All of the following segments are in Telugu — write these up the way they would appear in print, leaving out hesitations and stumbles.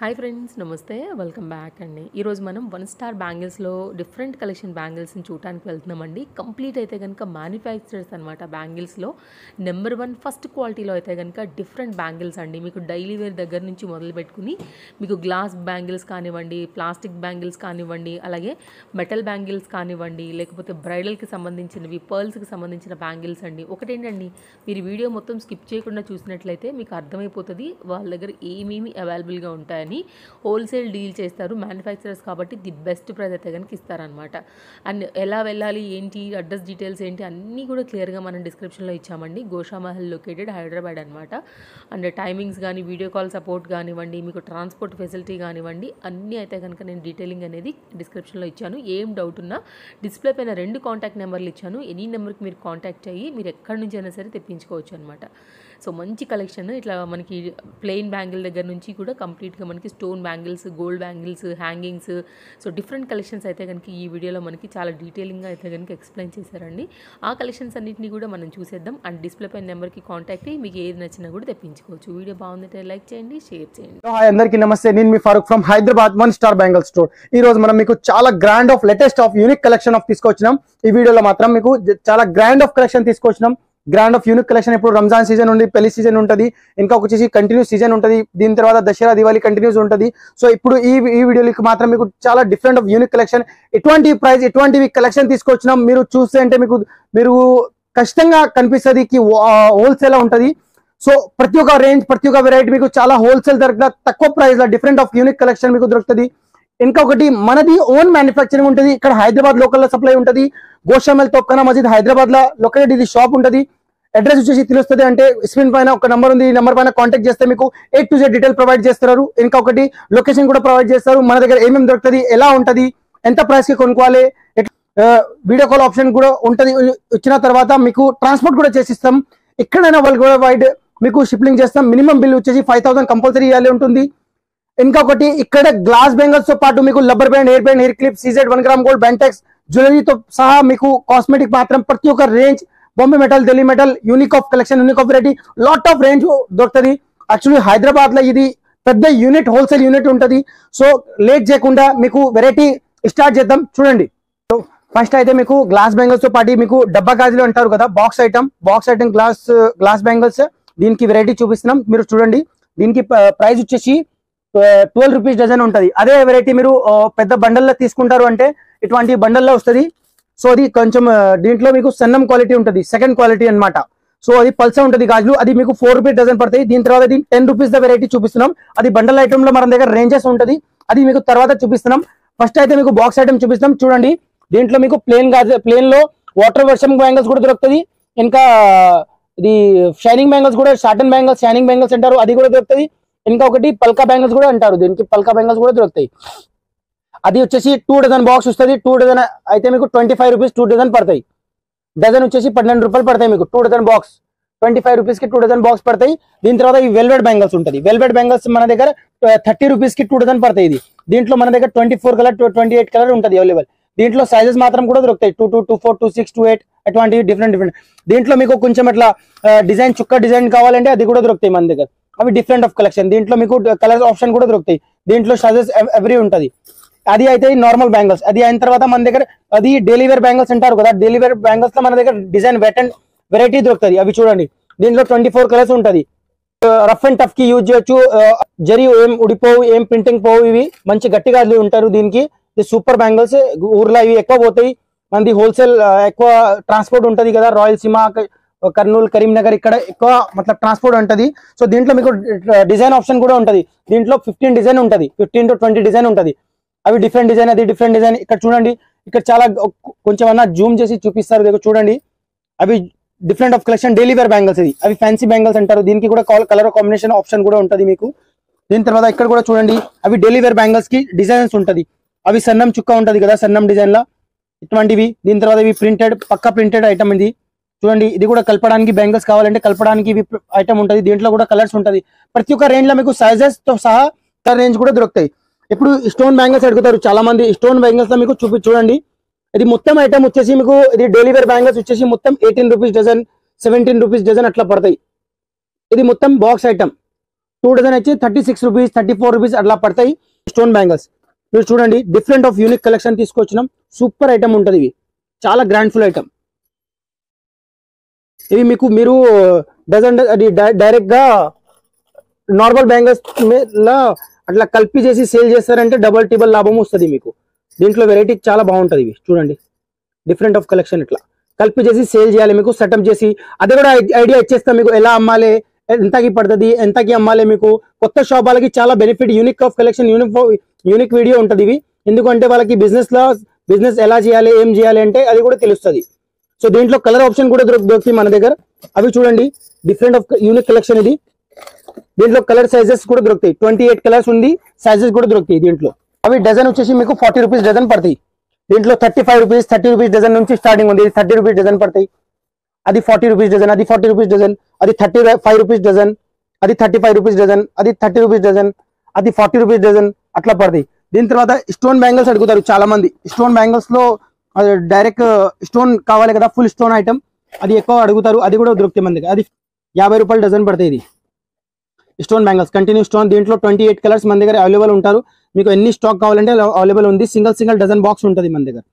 హాయ్ ఫ్రెండ్స్, నమస్తే. వెల్కమ్ బ్యాక్ అండి. ఈరోజు మనం 1 స్టార్ బ్యాంగిల్స్లో డిఫరెంట్ కలెక్షన్ బ్యాంగిల్స్ని చూడటానికి వెళ్తున్నామండి. కంప్లీట్ అయితే కనుక మ్యానుఫ్యాక్చరర్స్ అనమాట. బ్యాంగిల్స్లో నెంబర్ 1 ఫస్ట్ క్వాలిటీలో అయితే కనుక డిఫరెంట్ బ్యాంగిల్స్ అండి. మీకు డైలీ వేర్ దగ్గర నుంచి మొదలు పెట్టుకుని మీకు గ్లాస్ బ్యాంగిల్స్ కానివ్వండి, ప్లాస్టిక్ బ్యాంగిల్స్ కానివ్వండి, అలాగే మెటల్ బ్యాంగిల్స్ కానివ్వండి, లేకపోతే బ్రైడల్కి సంబంధించినవి, పర్ల్స్కి సంబంధించిన బ్యాంగిల్స్ అండి. ఒకటేంటండి, మీరు వీడియో మొత్తం స్కిప్ చేయకుండా చూసినట్లయితే మీకు అర్థమైపోతుంది వాళ్ళ దగ్గర ఏమేమి అవైలబుల్గా ఉంటాయని. హోల్సేల్ డీల్ చేస్తారు, మ్యానుఫ్యాక్చరర్స్ కాబట్టి ది బెస్ట్ ప్రైస్ అయితే కనుక ఇస్తారనమాట. అండ్ ఎలా వెళ్ళాలి, ఏంటి, అడ్రస్ డీటెయిల్స్ ఏంటి అన్నీ కూడా క్లియర్గా మనం డిస్క్రిప్షన్లో ఇచ్చామండి. గోషామహల్ లొకేటెడ్ హైదరాబాద్ అనమాట. అండ్ టైమింగ్స్ కానీ, వీడియో కాల్ సపోర్ట్ కానివ్వండి, మీకు ట్రాన్స్పోర్ట్ ఫెసిలిటీ కానివ్వండి, అన్నీ అయితే కనుక నేను డీటెయిలింగ్ అనేది డిస్క్రిప్షన్లో ఇచ్చాను. ఏం డౌట్ ఉన్నా డిస్ప్లే పైన 2 కాంటాక్ట్ నెంబర్లు ఇచ్చాను. ఎనీ నెంబర్కి మీరు కాంటాక్ట్ అయ్యి మీరు ఎక్కడి నుంచి అయినా సరే తెప్పించుకోవచ్చు అనమాట. సో మంచి కలెక్షన్. ఇట్లా మనకి ప్లెయిన్ బ్యాంగిల్ దగ్గర నుంచి కూడా కంప్లీట్గా మనకి stone bangles, gold bangles, hangings, so different collections అయితే కనుక ఈ వీడియోలో మనకి చాలా డీటెయిలింగ్గా అయితే కనుక ఎక్స్ప్లెయిన్ చేశారండి. ఆ కలెక్షన్స్ అన్నింటినీ కూడా మనం చూసేద్దాం. అండ్ డిస్ప్లే పైన నెంబర్కి కాంటాక్ట్ అయ్యి మీకు ఏది నచ్చినా కూడా తెప్పించుకోవచ్చు. వీడియో బాగుందంటే లైక్ చేయండి, షేర్ చేయండి. హాయ్ అందరికీ నమస్తే. నేను మీ Farooq from Hyderabad 1 star bangle store. ఈ రోజు మనం మీకు చాలా grand of latest of unique collection of తీసుకొచ్చినాం. ఈ వీడియోలో మాత్రం మీకు చాలా గ్రాండ్ ఆఫ్ కలెక్షన్ తీసుకొచ్చినాం. Grand of unique collection. ఇప్పుడు రంజాన్ సీజన్ ఉంది, పెళ్లి సీజన్ ఉంటుంది, ఇంకా వచ్చేసి కంటిన్యూస్ సీజన్ ఉంటుంది. దీని తర్వాత దసరా, దివాళీ కంటిన్యూస్ ఉంటుంది. సో ఇప్పుడు ఈ వీడియోకి మాత్రం మీకు చాలా డిఫరెంట్ ఆఫ్ యూనిక్ కలెక్షన్, ఎటువంటి ప్రైస్, ఎటువంటివి కలెక్షన్ తీసుకొచ్చినాం. మీరు చూస్తే అంటే మీరు ఖచ్చితంగా కనిపిస్తుంది హోల్సేల్ ఉంటుంది. సో ప్రతి ఒక్క రేంజ్, ప్రతి ఒక్క వెరైటీ మీకు చాలా హోల్సేల్ ధర, తక్కువ ప్రైస్ లో డిఫరెంట్ ఆఫ్ యూనిక్ కలెక్షన్ మీకు దొరుకుతుంది. ఇంకొకటి మనది ఓన్ మ్యానుఫ్యాక్చరింగ్ ఉంటుంది. ఇక్కడ హైదరాబాద్ లోకల్ లో సప్లై ఉంటుంది. గోషామహల్ తోప్ఖానా మస్జిద్ హైదరాబాద్ లో లొకేటెడ్ ఇది షాప్ ఉంటుంది. అడ్రస్ వచ్చేసి తెలుస్తుంది అంటే స్క్రీన్ పైన ఒక నెంబర్ ఉంది. ఈ నెంబర్ పైన కాంటాక్ట్ చేస్తే మీకు A to Z detail provide చేస్తారు. ఇంకొకటి లొకేషన్ కూడా ప్రొవైడ్ చేస్తారు. మన దగ్గర ఏమేమి దొరుకుతుంది, ఎలా ఉంటుంది, ఎంత ప్రైస్ కి కొనుక్కోవాలి, వీడియో కాల్ ఆప్షన్ కూడా ఉంటుంది. వచ్చిన తర్వాత మీకు ట్రాన్స్పోర్ట్ కూడా చేసిస్తాం. ఎక్కడైనా వరల్డ్ వైడ్ మీకు షిప్పింగ్ చేస్తాం. మినిమం బిల్ వచ్చేసి 5000 కంపల్సరీ ఇవ్వాలి ఉంటుంది. ఇంకొకటి ఇక్కడ గ్లాస్ బెంగల్స్ తో పాటు మీకు rubber band, hair band, hair clip, CZ 1 gram gold, బ్యాంటెక్స్ జ్యువెలరీతో సహా మీకు కాస్మెటిక్ మాత్రం ప్రతి ఒక్క range, Bombay metal, Delhi metal, unique of collection, unique of variety, lot of range దొరుకుతుంది. యాక్చువల్లీ హైదరాబాద్ లో ఇది పెద్ద యూనిట్, హోల్సేల్ యూనిట్ ఉంటుంది. సో లేట్ చేయకుండా మీకు వెరైటీ స్టార్ట్ చేద్దాం. చూడండి, ఫస్ట్ అయితే మీకు గ్లాస్ బెంగల్స్ తో పాటు మీకు డబ్బా గాజులు అంటారు కదా, బాక్స్ ఐటమ్ గ్లాస్ బెంగల్స్, దీనికి వెరైటీ చూపిస్తున్నాం. మీరు చూడండి, దీనికి ప్రైస్ వచ్చేసి 12 రూపీస్ డజన్ ఉంటుంది. అదే వెరైటీ మీరు పెద్ద బండల్లో తీసుకుంటారు అంటే ఇటువంటి బండల్లో వస్తుంది. సో అది కొంచెం దీంట్లో మీకు సన్నం క్వాలిటీ ఉంటుంది, సెకండ్ క్వాలిటీ అన్నమాట. సో అది పల్సా ఉంటుంది గాజులు, అది మీకు 4 రూపీస్ డజన్ పడతాయి. దీని తర్వాత 10 రూపీస్ ద వెరైటీ చూపిస్తున్నాం. అది బండల్ ఐటమ్ లో మన దగ్గర రేంజెస్ ఉంటుంది, అది మీకు తర్వాత చూపిస్తున్నాం. ఫస్ట్ అయితే మీకు బాక్స్ ఐటమ్ చూపిస్తున్నాం. చూడండి, దీంట్లో మీకు ప్లేన్ లో వాటర్ వర్షం బ్యాంగిల్స్ కూడా దొరుకుతుంది. ఇంకా ఇది షైనింగ్ బ్యాంగిల్స్ కూడా, షార్టన్ బ్యాంగిల్స్, షైనింగ్ బ్యాంగిల్స్ అంటారు, అది కూడా దొరుకుతుంది. ఇంకా ఒకటి పల్కా బ్యాంగిల్స్ కూడా అంటారు, దీనికి పల్కా బ్యాంగిల్స్ కూడా దొరుకుతాయి. అది వచ్చేసి 2 డజన్ బాక్స్ వస్తుంది. 2 డజన్ అయితే మీకు 25 రూపీస్ 2 డజన్ పడతాయి. డజన్ వచ్చేసి 12 రూపాయలు పడతాయి మీకు. 2 డజన్ బాక్స్ 25 రూపీస్ కి 2 డజన్ బాక్స్ పడతాయి. దీని తర్వాత ఈ వెల్వెట్ బ్యాంగిల్స్ ఉంటుంది. వెల్వెట్ బ్యాంగిల్స్ మన దగ్గర 30 రూపీస్ కి 2 డజన్ పడతాయి. ఇది దీంట్లో మన దగ్గర 24 కలర్, 28 కలర్ ఉంటుంది అవైలబుల్. దీంట్లో సైజెస్ మాత్రం కూడా దొరుకుతాయి, 22, 24, 26, 28 అటువంటి డిఫరెంట్. దీంట్లో మీకు కొంచెం అట్లా డిజైన్, చుక్క డిజైన్ కావాలంటే అది కూడా దొరుకుతాయి మన దగ్గర. అవి డిఫరెంట్ ఆఫ్ కలెక్షన్. దీంట్లో మీకు కలర్ ఆప్షన్ కూడా దొరుకుతాయి. దీంట్లో సైజెస్ ఎవ్రీ ఉంటుంది. అది అయితే నార్మల్ బ్యాంగిల్స్. అది అయిన తర్వాత మన దగ్గర అది డైలీ వేర్ బ్యాంగిల్స్ అంటారు కదా, డైలీ వేర్ బ్యాంగిల్స్ లో మన దగ్గర డిజైన్ వెరైటీ దొరుకుతుంది. అవి చూడండి, దీంట్లో 24 కలర్స్ ఉంటుంది. రఫ్ అండ్ టఫ్ కి యూజ్ చేయొచ్చు. జరీ ఏం ఉడిపోవు, ఏం ప్రింటింగ్ పోవు. ఇవి మంచి గట్టిగా ఉంటారు. దీనికి సూపర్ బ్యాంగిల్స్. ఊర్లో ఇవి ఎక్కువ పోతాయి. మనది హోల్సేల్ ఎక్కువ ట్రాన్స్పోర్ట్ ఉంటుంది కదా, రాయలసీమ, కర్నూలు, కరీంనగర్, ఇక్కడ ఎక్కువ మతలబ్ ట్రాన్స్పోర్ట్ ఉంటుంది. సో దీంట్లో మీకు డిజైన్ ఆప్షన్ కూడా ఉంటుంది. దీంట్లో 15 డిజైన్ ఉంటుంది, 15 to 20 డిజైన్ ఉంటుంది. అవి డిఫరెంట్ డిజైన్, అది డిఫరెంట్ డిజైన్. ఇక్కడ చూడండి, ఇక్కడ చాలా కొంచెం అన్నా జూమ్ చేసి చూపిస్తారు. చూడండి, అవి different of collection, daily wear bangles. ఇది అవి ఫ్యాన్సీ బ్యాంగిల్స్ అంటారు. దీనికి కూడా కలర్ కాంబినేషన్ ఆప్షన్ కూడా ఉంటుంది మీకు. దీని తర్వాత ఇక్కడ కూడా చూడండి, అవి డైలీ వేర్ బ్యాంగిల్స్ కి డిజైన్స్ ఉంటుంది. అవి సన్నం చుక్క ఉంటుంది కదా, సన్నం డిజైన్ లా ఇటువంటివి. దీని తర్వాత ఇవి ప్రింటెడ్, పక్కా ప్రింటెడ్ ఐటమ్. ఇది చూడండి, ఇది కూడా కలపడానికి బ్యాంగిల్స్ కావాలంటే కలపడానికి ఇవి ఐటమ్ ఉంటుంది. దీంట్లో కూడా కలర్స్ ఉంటుంది. ప్రతి ఒక్క రేంజ్ లో మీకు సైజెస్ తో సహా కలర్ రేంజ్ కూడా దొరుకుతాయి. ఇప్పుడు స్టోన్ బ్యాంగిల్స్ అడుగుతారు చాలా మంది. స్టోన్ బ్యాంగిల్స్ లో మీకు చూడండి, ఇది మొత్తం ఐటమ్ వచ్చేసి మీకు ఇది డైలీ వేర్ బ్యాంగిల్స్ వచ్చేసి మొత్తం 18 రూపీస్ డజన్, 17 రూపీస్ డజన్ అట్లా పడతాయి. ఇది మొత్తం బాక్స్ ఐటమ్. 2 డజన్ వచ్చి 36 రూపీస్ 34 రూపీస్ అట్లా పడతాయి స్టోన్ బ్యాంగిల్స్. మీరు చూడండి డిఫరెంట్ ఆఫ్ యూనిక్ కలెక్షన్ తీసుకొచ్చినాం. సూపర్ ఐటమ్ ఉంటుంది, ఇవి చాలా గ్రాండ్ ఫుల్ ఐటమ్. ఇవి మీకు మీరు డజన్ అది డైరెక్ట్ గా నార్మల్ బ్యాంగిల్స్ లా అట్లా కలిపి చేసి సేల్ చేస్తారంటే డబల్ టిబల్ లాభం వస్తుంది మీకు. దీంట్లో వెరైటీ చాలా బాగుంటుంది. ఇవి చూడండి డిఫరెంట్ ఆఫ్ కలెక్షన్ ఇట్లా కలిపి చేసి సేల్ చేయాలి మీకు, సెటప్ చేసి అది కూడా ఐడియా ఇచ్చేస్తాం మీకు, ఎలా అమ్మాలి, ఎంతకి పడుతుంది, ఎంతకి అమ్మాలి. మీకు కొత్త షాప్ వాళ్ళకి చాలా benefit, unique of collection, unique video ఉంటుంది ఇవి. ఎందుకంటే వాళ్ళకి బిజినెస్ ఎలా చేయాలి, ఏం చేయాలి అంటే అది కూడా తెలుస్తుంది. సో దీంట్లో కలర్ ఆప్షన్ కూడా దొరుకుతుంది మన దగ్గర. అవి చూడండి డిఫరెంట్ ఆఫ్ యూనిక్ కలెక్షన్ ఇది. దీంట్లో కలర్ సైజెస్ కూడా దొరుకుతాయి, 28 కలర్స్ ఉంది, సైజెస్ కూడా దొరుకుతాయి దీంట్లో. అవి డజన్ వచ్చేసి మీకు 40 రూపీస్ డజన్ పడతాయి. దీంట్లో 35 రూపీస్ 30 రూపీస్ డజన్ నుంచి స్టార్టింగ్ ఉంది. 30 రూపీస్ డజన్ పడతాయి, అది 40 రూపీస్ డజన్, అది 40 రూపీస్ డజన్, అది 35 రూపీస్ డజన్, అది 35 రూపీస్ డజన్, అది 30 రూపీస్ డజన్, అది 40 రూపీస్ డజన్ అట్లా పడతాయి. దీని తర్వాత స్టోన్ బ్యాంగిల్స్ అడుగుతారు చాలా మంది. స్టోన్ బ్యాంగిల్స్ లో డైరెక్ట్ స్టోన్ కావాలి కదా, ఫుల్ స్టోన్ ఐటమ్ అది ఎక్కువ అడుగుతారు, అది కూడా దొరుకుతాయి మన దగ్గర. అది 50 రూపాయలు డజన్ పడతాయి. ఇది స్టోన్ బ్యాంగిల్స్ కంటిన్యూ స్టోన్. దీంట్లో 28 కలర్స్ మన దగ్గర అవైలబుల్ ఉంటారు. మీకు ఎన్ని స్టాక్ కావాలంటే అవైలబుల్ ఉంది. సింగిల్ డజన్ బాక్స్ ఉంటుంది మన దగ్గర.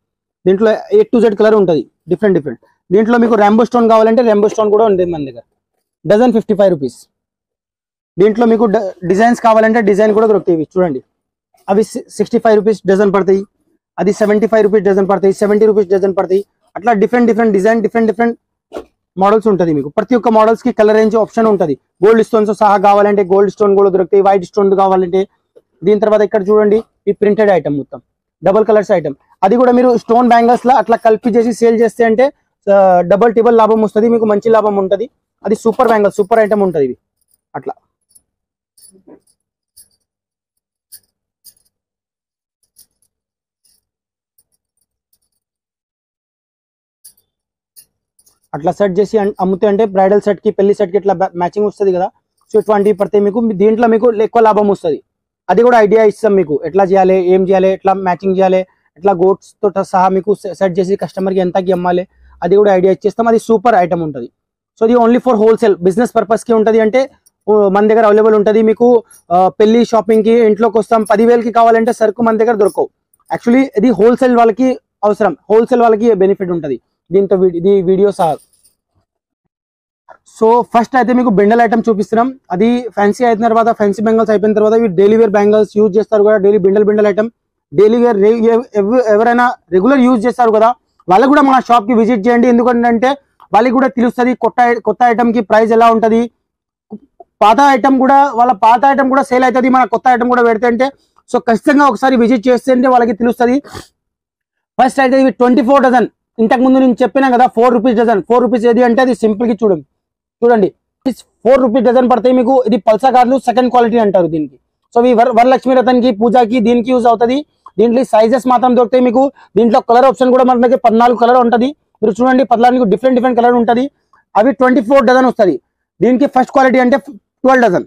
దీంట్లో A to Z కలర్ ఉంటుంది, డిఫరెంట్. దీంట్లో మీకు రాంబో స్టోన్ కావాలంటే రాంబో స్టోన్ కూడా ఉంటుంది మన దగ్గర. Dozen 55 rupees. దీంట్లో మీకు డిజైన్స్ కావాలంటే డిజైన్ కూడా దొరుకుతాయి. చూడండి అవి 65 రూపీస్ డజన్ పడతాయి, అది 75 రూపీస్ డజన్ పడతాయి, 70 రూపీస్ డజన్ పడతాయి. అట్లా డిఫరెంట్ డిజైన్, డిఫరెంట్ మోడల్స్ ఉంటుంది మీకు. ప్రతి ఒక్క మోడల్స్ కి కలర్ రేంజ్ ఆప్షన్ ఉంటుంది. గోల్డ్ స్టోన్స్ సహా కావాలంటే గోల్డ్ స్టోన్ కూడా దొరుకుతాయి, వైట్ స్టోన్ కావాలంటే. దీని తర్వాత ఇక్కడ చూడండి ఈ ప్రింటెడ్ ఐటమ్ మొత్తం డబల్ కలర్స్ ఐటమ్. అది కూడా మీరు స్టోన్ బ్యాంగిల్స్ లా అట్లా కలిపి చేసి సేల్ చేస్తే అంటే డబల్ టిబల్ లాభం వస్తుంది మీకు, మంచి లాభం ఉంటుంది. అది సూపర్ బ్యాంగిల్స్, సూపర్ ఐటమ్ ఉంటుంది ఇవి అట్లా. అట్లా సెట్ చేసి అమ్ముతే అంటే బ్రైడల్ సెట్ కి, పెళ్లి సెట్ కి ఇట్లా మ్యాచింగ్ వస్తుంది కదా. సో ఇటువంటివి పడితే మీకు దీంట్లో మీకు ఎక్కువ లాభం వస్తుంది. అది కూడా ఐడియా ఇస్తాం మీకు, ఎట్లా చేయాలి, ఏం చేయాలి, ఎట్లా మ్యాచింగ్ చేయాలి, ఎట్లా గోట్స్ తో సహా మీకు సెట్ చేసి కస్టమర్కి ఎంతకి అమ్మాలి అది కూడా ఐడియా ఇచ్చేస్తాం. అది సూపర్ ఐటమ్ ఉంటుంది. సో ఇది only for wholesale business purpose కి ఉంటుంది. అంటే మన దగ్గర అవైలబుల్ ఉంటుంది. మీకు పెళ్లి షాపింగ్ కి ఇంట్లోకి వస్తాం, 10,000కి కావాలంటే సరుకు మన దగ్గర దొరకవు. యాక్చువల్లీ ఇది హోల్సేల్ వాళ్ళకి అవసరం, హోల్సేల్ వాళ్ళకి బెనిఫిట్ ఉంటుంది దీంతో. ఇది వీడియో సహా. సో ఫస్ట్ అయితే మీకు బెండల్ ఐటమ్ చూపిస్తున్నాం. అది ఫ్యాన్సీ అయిన తర్వాత, ఫ్యాన్సీ బెంగల్స్ అయిపోయిన తర్వాత ఇవి డైలీ వేర్ బెంగల్స్ యూజ్ చేస్తారు కదా. Daily bangle item daily wear ఎవరైనా రెగ్యులర్ యూజ్ చేస్తారు కదా, వాళ్ళకు కూడా మన షాప్ కి విజిట్ చేయండి. ఎందుకంటే వాళ్ళకి కూడా తెలుస్తుంది కొత్త ఐటమ్ కి ప్రైస్ ఎలా ఉంటుంది. పాత ఐటమ్ కూడా సేల్ అవుతుంది, మన కొత్త ఐటమ్ కూడా పెడితే అంటే. సో ఖచ్చితంగా ఒకసారి విజిట్ చేస్తే అంటే వాళ్ళకి తెలుస్తుంది. ఫస్ట్ అయితే ఇవి 24 డజన్. ఇంతకు ముందు నేను చెప్పినా కదా 4 రూపీస్ డజన్. 4 రూపీస్ ఏది అంటే అది సింపుల్ కి చూడండి 4 రూపీస్ డజన్ పడతాయి మీకు. ఇది పల్సా కార్డులు సెకండ్ క్వాలిటీ అంటారు దీనికి. సో ఈ వరలక్ష్మి రథన్ కి, పూజకి, దీనికి యూజ్ అవుతుంది. దీంట్లో సైజెస్ మాత్రం దొరుకుతాయి మీకు. దీంట్లో కలర్ ఆప్షన్ కూడా మన దగ్గర 14 కలర్ ఉంటుంది. మీరు చూడండి 14 డిఫరెంట్ కలర్ ఉంటుంది. అవి 24 డజన్ వస్తుంది. దీనికి ఫస్ట్ క్వాలిటీ అంటే 12 డజన్.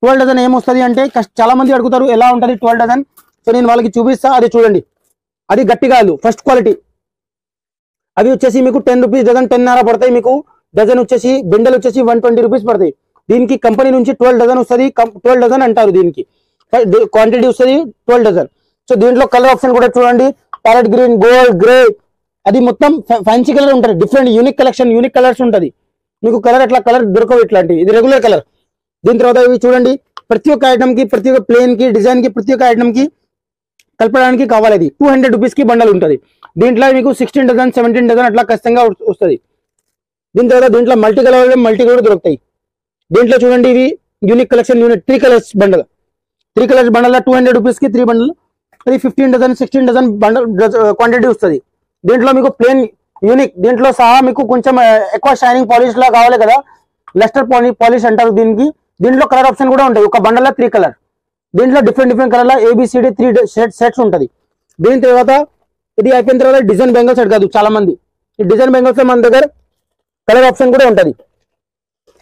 12 డజన్ ఏమొస్తుంది అంటే చాలా మంది అడుగుతారు ఎలా ఉంటుంది 12 డజన్. సో నేను వాళ్ళకి చూపిస్తా. అది చూడండి, అది గట్టిగాయలు ఫస్ట్ క్వాలిటీ. అవి వచ్చేసి మీకు 10 రూపీస్ డజన్, 10.5 పడతాయి మీకు. డజన్ వచ్చేసి బెండల్ వచ్చేసి 120 రూపీస్ పడతాయి. దీనికి కంపెనీ నుంచి 12 డజన్ వస్తుంది. 12 డజన్ అంటారు దీనికి. క్వాంటిటీ వస్తుంది 12 డజన్. సో దీంట్లో కలర్ ఆప్షన్ కూడా చూడండి, ప్యారెట్ గ్రీన్, గోల్డ్, గ్రే, అది మొత్తం ఫ్యాన్సీ కలర్ ఉంటుంది. Different unique collection, unique colours ఉంటుంది మీకు. కలర్ అట్లా కలర్ దొరకవు ఇట్లాంటివి, ఇది రెగ్యులర్ కలర్. దీని తర్వాత ఇవి చూడండి, ప్రతి ఒక్క ఐటమ్ కి, ప్రతి ఒక్క ప్లేన్ కి, డిజైన్ కి, ప్రతి ఒక్క ఐటమ్ కి కలపడానికి కావాలి. 200 రూపీస్ కి బండల్ ఉంటుంది. దీంట్లో మీకు 16 డజన్, 17 డజన్ అట్లా ఖచ్చితంగా వస్తుంది. దీని తర్వాత దీంట్లో మల్టీ కలర్ దొరుకుతాయి. దీంట్లో చూడండి ఇవి unique collection, 3 colours bundle. 3 colours bundle 200 rupees కి 3 బండల్. అది 15 డజన్, 16 డజన్ బండల్ క్వాంటిటీ వస్తుంది. దీంట్లో మీకు ప్లేన్ యూనిక్, దీంట్లో సహా మీకు కొంచెం ఎక్కువ షైనింగ్ పాలిష్ లా కావాలి కదా, లెస్టర్ పాలిష్ అంటారు దీనికి. దీంట్లో కలర్ ఆప్షన్ కూడా ఉంటాయి. ఒక బండల్ 3 కలర్. దీంట్లో డిఫరెంట్ కలర్ లా ABCD 3 సెట్స్ ఉంటుంది. దీని తర్వాత ఇది అయిపోయిన తర్వాత డిజైన్ బెంగల్స్ సెట్ కాదు చాలా మంది. ఈ డిజైన్ బెంగల్స్ మన దగ్గర కలర్ ఆప్షన్ కూడా ఉంటుంది.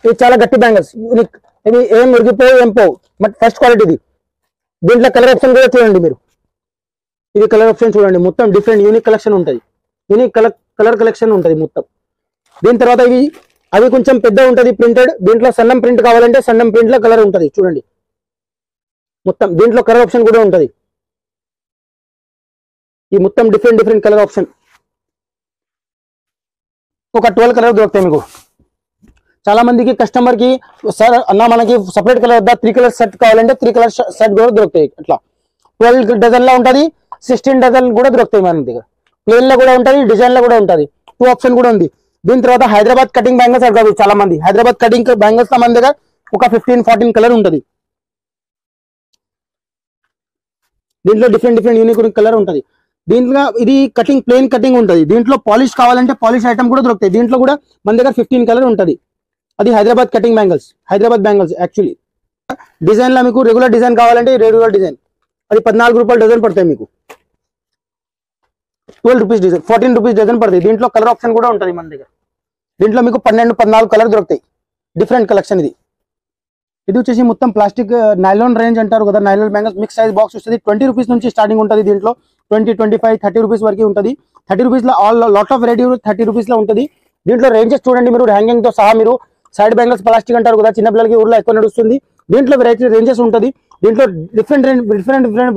ఇది చాలా గట్టి బ్యాంగిల్స్, యూనిక్. ఇది ఏం మురిగిపోవు, ఏం పోవు, బట్ ఫస్ట్ క్వాలిటీ ఇది. దీంట్లో కలర్ ఆప్షన్ కూడా చూడండి మీరు. ఇది కలర్ ఆప్షన్ చూడండి, మొత్తం డిఫరెంట్ యూనిక్ కలెక్షన్ ఉంటుంది. యూనిక్ కలర్ కలెక్షన్ ఉంటుంది మొత్తం. దీని తర్వాత ఇవి అవి కొంచెం పెద్ద ఉంటది ప్రింటెడ్. దీంట్లో సన్నం ప్రింట్ కావాలంటే సన్నం ప్రింట్ లో కలర్ ఉంటది చూడండి. మొత్తం దీంట్లో కలర్ ఆప్షన్ కూడా ఉంటది. ఈ మొత్తం డిఫరెంట్ డిఫరెంట్ కలర్ ఆప్షన్, ఒక 12 కలర్ దొరుకుతాయి మీకు. చాలా మందికి కస్టమర్ కి సార్ అన్న మనకి సపరేట్ కలర్ వద్దా, 3 కలర్ సెట్ కావాలంటే 3 కలర్ సెట్ కూడా దొరుకుతాయి. అట్లా 12 డజన్ లో ఉంటది, 16 డజన్ కూడా దొరుకుతాయి మన దగ్గర. ప్లేన్ లో కూడా ఉంటది, డిజైన్ లో కూడా ఉంటది. 2 ఆప్షన్ కూడా ఉంది. దీని తర్వాత హైదరాబాద్ కటింగ్ బ్యాంగిల్స్ అడగాలి చాలా మంది. హైదరాబాద్ కటింగ్ బ్యాంగిల్స్ లో మన దగ్గర ఒక 15-14 కలర్ ఉంటది. దీంట్లో డిఫరెంట్ డిఫరెంట్ యూనిక్ కలర్ ఉంటది. దీంట్లో ఇది కటింగ్ ప్లేన్ కటింగ్ ఉంటది. దీంట్లో పాలిష్ కావాలంటే పాలిష్ ఐటమ్ కూడా దొరుకుతాయి. దీంట్లో కూడా మన దగ్గర 15 కలర్ ఉంటది. అది Hyderabad cutting bangles, Hyderabad bangles. Actually design లో మీకు రెగ్యులర్ డిజైన్ కావాలంటే రెగ్యులర్ డిజైన్ అది 14 రూపాయలు డజన్ పడతాయి మీకు. 12 రూపీస్ డజన్, 14 రూపీస్ డజన్ పడతాయి. దీంట్లో కలర్ ఆప్షన్ కూడా ఉంటుంది మన దగ్గర. దీంట్లో మీకు 12-14 కలర్ దొరుకుతాయి. డిఫరెంట్ కలెక్షన్ ఇది. ఇది వచ్చేసి మొత్తం ప్లాస్టిక్ నైలాన్ రేంజ్ అంటారు కదా, nylon bangles mix size box వస్తుంది. 20 రూపీస్ నుంచి స్టార్టింగ్ ఉంటుంది. దీంట్లో 20, 25, 30 రూపీస్ వరకు ఉంటుంది. 30 రూపీస్ లో all lot of variety 30 rupees లో ఉంటుంది. దీంట్లో రేంజెస్ చూడండి మీరు, హ్యాంగింగ్ తో సహా. మీరు సైడ్ బ్యాంగిల్స్ ప్లాస్టిక్ అంటారు కదా, చిన్నపిల్లలకి ఊర్లో ఎక్కువ నడుస్తుంది. దీంట్లో వెరైటీ రేంజెస్ ఉంటుంది. దీంట్లో డిఫరెంట్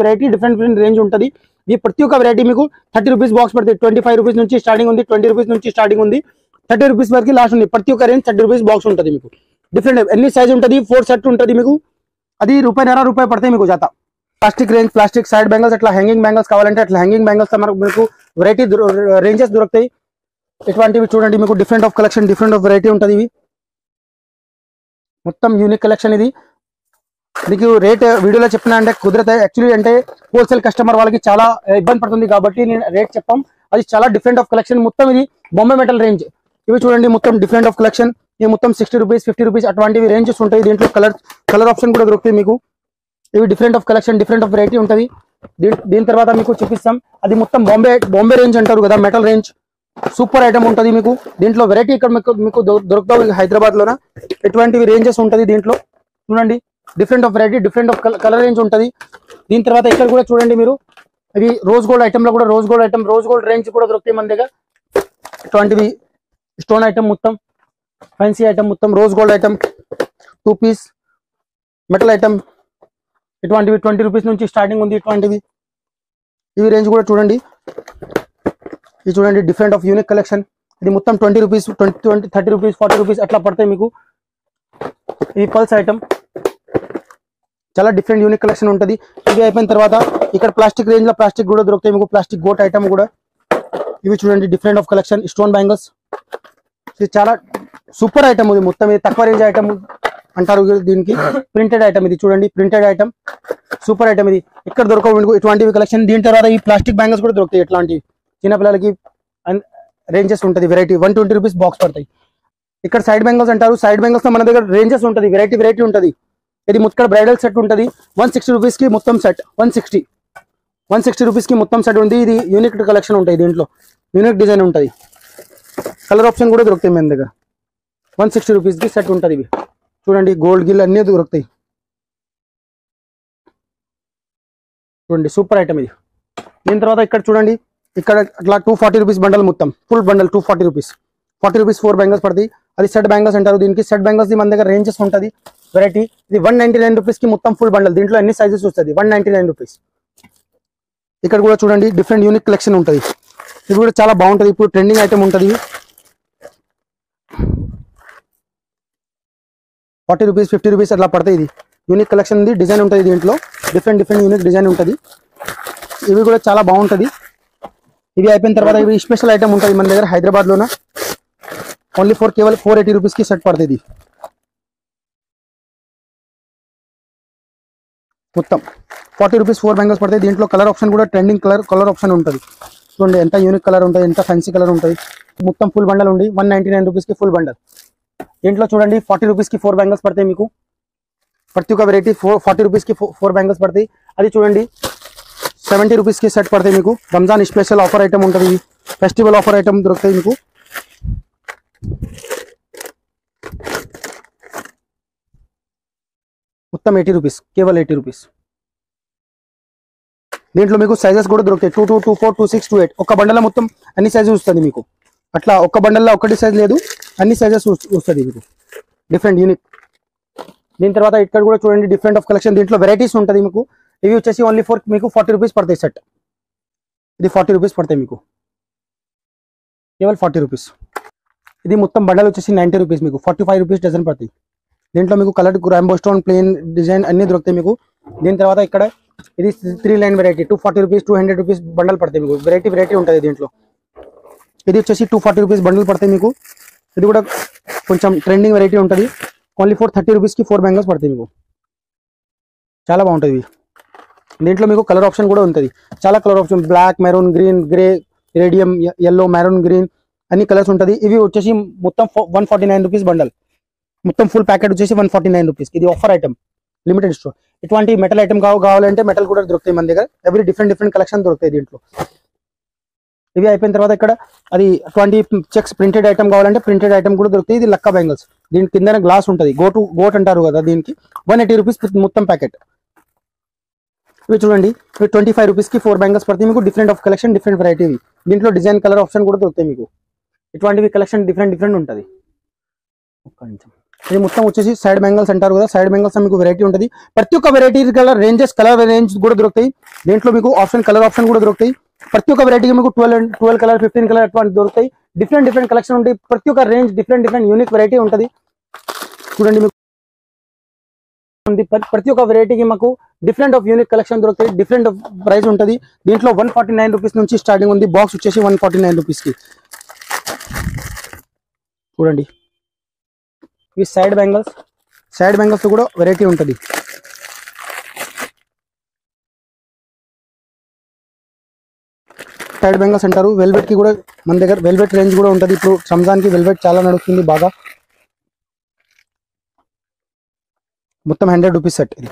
వెరైటీ డిఫరెంట్ రేంజ్ ఉంటుంది. ఈ ప్రతి ఒక్క వెరైటీ మీకు 30 రూపీస్ బాక్స్ పడుతుంది. 25 రూపీస్ నుంచి స్టార్టింగ్ ఉంది, 20 రూపీస్ నుంచి స్టార్టింగ్ ఉంది, 30 రూపీస్ వరకు లాస్ట్ ఉంది. ప్రతి ఒక్క రేంజ్ 30 రూపీస్ బాక్స్ ఉంటుంది మీకు. డిఫరెంట్ ఎన్ని సైజ్ ఉంటుంది, 4 సెట్ ఉంటుంది మీకు. అది ₹1.50 పడతాయి మీకు జాత. Plastic range, plastic side bangles, అట్లా హ్యాంగింగ్ బ్యాంగిల్స్ కావాలంటే అట్లా హ్యాంగింగ్ బ్యాంగిల్స్ మీకు వెరైటీ రేంజెస్ దొరుకుతాయి. ఇటువంటివి చూడండి మీకు different of collection, different of variety ఉంటుంది. ఇవి మొత్తం యూనిక్ కలెక్షన్. ఇది మీకు రేట్ వీడియోలో చెప్పినా అంటే కుదరతాయి. యాక్చువల్లీ అంటే హోల్సేల్ కస్టమర్ వాళ్ళకి చాలా ఇబ్బంది పడుతుంది కాబట్టి నేను రేట్ చెప్పాం. అది చాలా డిఫరెంట్ ఆఫ్ కలెక్షన్. మొత్తం ఇది బొమ్మ మెటల్ రేంజ్. ఇవి చూడండి మొత్తం డిఫరెంట్ ఆఫ్ కలెక్షన్. ఇవి మొత్తం 60 రూపీస్, 50 రూపీస్ అటువంటివి రేంజెస్ ఉంటాయి. దీంట్లో కలర్ ఆప్షన్ కూడా దొరుకుతాయి మీకు. ఇవి different of collection, different of variety ఉంటుంది. దీని తర్వాత మీకు చూపిస్తాం. అది మొత్తం బాంబే రేంజ్ అంటారు కదా, మెటల్ రేంజ్. సూపర్ ఐటమ్ ఉంటుంది మీకు. దీంట్లో వెరైటీ ఇక్కడ మీకు దొరుకుతావు హైదరాబాద్ లోన. ఎటువంటివి రేంజెస్ ఉంటుంది దీంట్లో చూడండి. Different of variety, different of colour range ఉంటుంది. దీని తర్వాత ఇక్కడ కూడా చూడండి మీరు, ఇవి రోజ్ గోల్డ్ ఐటమ్ లో కూడా రోజ్ గోల్డ్ రేంజ్ కూడా దొరుకుతాయి మన దగ్గర. ఇటువంటివి స్టోన్ ఐటమ్ మొత్తం, ఫ్యాన్సీ ఐటమ్ మొత్తం, rose gold item, 2 piece metal item. ఇటువంటివి 20 రూపీస్ నుంచి స్టార్టింగ్ ఉంది. ఇటువంటివి ఇవి రేంజ్ కూడా చూడండి. ఇది చూడండి డిఫరెంట్ ఆఫ్ యూనిక్ కలెక్షన్. ఇది మొత్తం 20 రూపీస్, 20, 30 రూపీస్, 40 రూపీస్ అట్లా పడతాయి మీకు. ఇది పల్స్ ఐటమ్, చాలా డిఫరెంట్ యూనిక్ కలెక్షన్ ఉంటుంది. ఇవి అయిపోయిన తర్వాత ఇక్కడ ప్లాస్టిక్ రేంజ్ లో ప్లాస్టిక్ కూడా దొరుకుతాయి మీకు. ప్లాస్టిక్ గోట్ ఐటమ్ కూడా. ఇవి చూడండి different of collection, stone bangles. ఇది చాలా సూపర్ ఐటమ్. ఇది మొత్తం ఇది తక్కువ రేంజ్ ఐటమ్ అంటారు దీనికి. ప్రింటెడ్ ఐటమ్ ఇది చూడండి, ప్రింటెడ్ ఐటమ్ సూపర్ ఐటమ్. ఇది ఇక్కడ దొరకవు ఇటువంటివి కలెక్షన్. దీని తర్వాత ఈ ప్లాస్టిక్ బ్యాంగిల్స్ కూడా దొరుకుతాయి. ఇట్లాంటివి చిన్నపిల్లలకి రేంజెస్ ఉంటుంది. వెరైటీ 120 రూపీస్ బాక్స్ పడతాయి. ఇక్కడ సైడ్ బ్యాంగిల్స్ అంటారు. సైడ్ బ్యాంగిల్స్ లో మన దగ్గర రేంజెస్ ఉంటుంది, వెరైటీ ఉంటుంది. ఇది మొత్తం బ్రైడల్ సెట్ ఉంటుంది. 160 రూపీస్ కి మొత్తం సెట్. 160 రూపీస్ కి మొత్తం సెట్ ఉంది. ఇది యూనిక్ కలెక్షన్ ఉంటుంది. దీంట్లో యూనిక్ డిజైన్ ఉంటుంది. కలర్ ఆప్షన్ కూడా దొరుకుతాయి మన దగ్గర. 160 రూపీస్ కి సెట్ ఉంటుంది. ఇవి చూడండి గోల్డ్ గిల్ అన్ని దొరుకుతాయి. చూడండి సూపర్ ఐటమ్ ఇది. దీని తర్వాత ఇక్కడ చూడండి, ఇక్కడ అట్లా 240 రూపీస్ బండల్, మొత్తం full bundle 240 rupees. 40 rupees 4 bangles పడతాయి. అది సెట్ బ్యాంగిల్స్ అంటారు దీనికి. సెట్ బ్యాంగిల్స్ మన దగ్గర రేంజెస్ ఉంటుంది వెరైటీ. ఇది 199 రూపీస్ కి మొత్తం ఫుల్ బండల్. దీంట్లో ఎన్ని సైజెస్ వస్తుంది, 199 రూపీస్. ఇక్కడ కూడా చూడండి డిఫరెంట్ యూనిక్ కలెక్షన్ ఉంటుంది. ఇది కూడా చాలా బాగుంటుంది. ఇప్పుడు ట్రెండింగ్ ఐటమ్ ఉంటుంది. 40 రూపీస్, 50 రూపీస్ అట్లా పడతాయి. ఇది యూనిక్ కలెక్షన్ ఉంది. డిజైన్ ఉంటుంది దీంట్లో, డిఫరెంట్ యూనిక్ డిజైన్ ఉంటుంది. ఇవి కూడా చాలా బాగుంటుంది. ఇవి అయిపోయిన తర్వాత ఇవి స్పెషల్ ఐటమ్ ఉంటుంది మన దగ్గర హైదరాబాద్ లోన. ఓన్లీ కేవలం 480 రూపీస్ కి సెట్ పడుతుంది. మొత్తం 40 రూపీస్ 4 బ్యాంగిల్స్ పడతాయి. దీంట్లో కలర్ ఆప్షన్ కూడా ట్రెండింగ్ కలర్ ఆప్షన్ ఉంటుంది. చూడండి ఎంత యూనిక్ కలర్ ఉంటుంది, ఎంత ఫ్యాన్సీ కలర్ ఉంటుంది. మొత్తం ఫుల్ బండల్ ఉంది. 199 రూపీస్ కి ఫుల్ బండల్. దీంట్లో చూడండి 40 రూపీస్ కి 4 బ్యాంగిల్స్ పడతాయి మీకు. ప్రతి ఒక్క వెరైటీ 40 రూపీస్ కి 4 బ్యాంగిల్స్ పడతాయి. అది చూడండి 70 రూపీస్ కి సెట్ పడతాయి మీకు. రంజాన్ స్పెషల్ ఆఫర్ ఐటమ్ ఉంటుంది. ఫెస్టివల్ ఆఫర్ ఐటమ్ దొరుకుతాయి మీకు. మొత్తం 80 రూపీస్, కేవలం 80 రూపీస్. దీంట్లో మీకు సైజెస్ కూడా దొరుకుతాయి. 22, 24, 26, 28. ఒక బండల మొత్తం అన్ని సైజెస్ వస్తుంది మీకు. అట్లా ఒక్క బండల్లో ఒకటి సైజ్ లేదు, అన్ని సైజెస్ వస్తుంది మీకు డిఫరెంట్ యూనిక్. దీని తర్వాత ఇక్కడ కూడా చూడండి డిఫరెంట్ ఆఫ్ కలెక్షన్, దీంట్లో వెరైటీస్ ఉంటుంది మీకు. ఇవి వచ్చేసి ఓన్లీ ఫర్ మీకు 40 రూపీస్ పడతాయి సెట్. ఇది 40 రూపీస్ పడతాయి మీకు, కేవల్ 40 రూపీస్. ఇది మొత్తం బండల్ వచ్చేసి 90 రూపీస్, మీకు 45 రూపీస్ డజన్ పడతాయి. దీంట్లో మీకు colour Rambo stone plane design అన్ని దొరుకుతాయి మీకు. దీని తర్వాత ఇక్కడ ఇది 3 line variety 240 rupees 200 rupees bundle పడతాయి మీకు. వెరైటీ ఉంటుంది దీంట్లో. ఇది వచ్చేసి 240 రూపీస్ బండల్ పడతాయి మీకు. ఇది కూడా కొంచెం ట్రెండింగ్ వెరైటీ ఉంటుంది. ఓన్లీ ఫర్ 30 రూపీస్కి 4 బ్యాంగిల్స్ పడతాయి మీకు. చాలా బాగుంటుంది. దీంట్లో మీకు కలర్ ఆప్షన్ కూడా ఉంటుంది, చాలా colour option, black, maroon, green, grey, radium, yellow, maroon, green అన్ని కలర్స్ ఉంటుంది. ఇవి వచ్చేసి మొత్తం 149 రూపీస్ బండల్. మొత్తం ఫుల్ ప్యాకెట్ వచ్చేసి 149 రూపీస్. ఇది ఆఫర్ ఐటమ్, లిమిటెడ్ స్టోర్. ఇటువంటి మెటల్ ఐటమ్ కావాలంటే మెటల్ కూడా దొరుకుతాయి మన దగ్గర. ఎవ్రీ డిఫరెంట్ కలెక్షన్ దొరుకుతాయి దీంట్లో. ఇవి అయిపోయిన తర్వాత ఇక్కడ అది 20 చెక్స్ ప్రింటెడ్ ఐటమ్ కావాలంటే ప్రింటెడ్ ఐటమ్ కూడా దొరుకుతాయి. ఇది లక్క బ్యాంగిల్స్, దీని కింద గ్లాస్ ఉంటుంది, గోట్ అంటారు కదా, దీనికి 180 రూపీస్ మొత్తం ప్యాకెట్. ఇవి చూడండి, ఇవి 25 రూపీస్కి 4 బ్యాంగిల్స్ పడతాయి మీకు. Different of collection, different variety. దీంట్లో డిజైన్ కలర్ ఆప్షన్ కూడా దొరుకుతాయి మీకు. ఇటువంటివి కలెక్షన్ డిఫరెంట్ ఉంటుంది. ఒక్క నిమిషం. ఇది మొత్తం వచ్చేసి సైడ్ బ్యాంగిల్స్ అంటారు కదా, సైడ్ బ్యాంగిల్స్ మీకు వెరైటీ ఉంటుంది. ప్రతి ఒక్క variety colour ranges, colour range కూడా దొరుకుతాయి. దీంట్లో మీకు కలర్ ఆప్షన్ కూడా దొరుకుతాయి. ప్రతి ఒక్క వెరైటీకి మీకు 12 కలర్ 15 కలర్ అటువంటి దొరుకుతాయి. డిఫరెంట్ కలెక్షన్ ఉంటాయి. ప్రతి ఒక్క రేంజ్ డిఫరెంట్ యూనిక్ వెరైటీ ఉంటుంది. చూడండి మీకు ప్రతి ఒక్క వెరైటీకి మాకు డిఫరెంట్ ఆఫ్ యూనిక్ కలెక్షన్ దొరుకుతాయి. డిఫరెంట్ ప్రైస్ ఉంటుంది. దీంట్లో 149 రూపీస్ నుంచి స్టార్టింగ్ ఉంది. బాక్స్ వచ్చేసి 149 రూపీస్కి. చూడండి ఇవి సైడ్ బ్యాంగిల్స్ కూడా వెరైటీ ఉంటుంది. సైడ్ బ్యాంగిల్స్ అంటారు. వెల్వెట్ కి కూడా మన దగ్గర వెల్వెట్ రేంజ్ కూడా ఉంటుంది. ఇప్పుడు రంజాన్ కి వెల్వెట్ చాలా నడుస్తుంది బాగా. మొత్తం 100 రూపీస్ సెట్. ఇది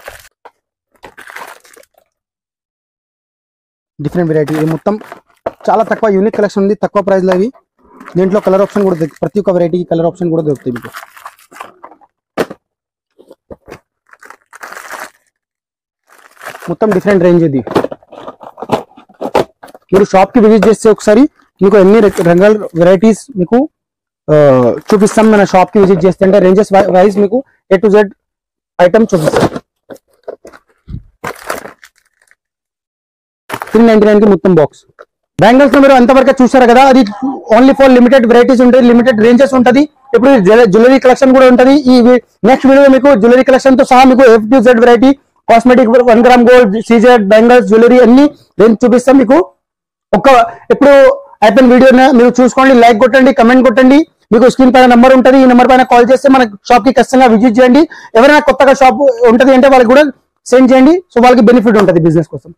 డిఫరెంట్ వెరైటీ. ఇది మొత్తం చాలా తక్కువ యూనిక్ కలెక్షన్ ఉంది, తక్కువ ప్రైస్ లో. ఇవి దీంట్లో కలర్ ఆప్షన్ కూడా దొరుకుతుంది. ప్రతి ఒక్క వెరైటీకి కలర్ ఆప్షన్ కూడా దొరుకుతాయి మీకు. మొత్తం డిఫరెంట్ రేంజ్. ఇది మీరు షాప్ కి విజిట్ చేస్తే ఒకసారి మీకు ఎన్ని రకాల వెరైటీస్ మీకు చూపిస్తాం. మన షాప్ కి విజిట్ చేస్తే అంటే రేంజెస్ వైజ్ మీకు A to Z ఐటమ్ చూపిస్తాం. 399 కి మొత్తం బాక్స్. బ్యాంగిల్స్ లో మీరు అంతవరకు చూసారు కదా, అది ఓన్లీ ఫర్ లిమిటెడ్ వెరైటీస్ ఉంటాయి, లిమిటెడ్ రేంజెస్ ఉంటుంది. ఇప్పుడు జ్యువెలరీ కలెక్షన్ కూడా ఉంటుంది. ఈ నెక్స్ట్ వీడియో మీకు జ్యువెలరీ కలెక్షన్ తో సహా మీకు A to Z variety, cosmetic, 1 gram gold, CZ, bangles, jewellery అన్ని రేంజ్ చూపిస్తాం మీకు. ఇప్పుడు అయిపోయిన వీడియో మీరు చూసుకోండి, లైక్ కొట్టండి, కమెంట్ కొట్టండి. మీకు స్క్రీన్ పైన నెంబర్ ఉంటుంది, ఈ నెంబర్ పైన కాల్ చేస్తే మన షాప్ కి ఖచ్చితంగా విజిట్ చేయండి. ఎవరైనా కొత్తగా షాప్ ఉంటుంది అంటే వాళ్ళకి కూడా సెండ్ చేయండి. సో వాళ్ళకి బెనిఫిట్ ఉంటుంది బిజినెస్ కోసం.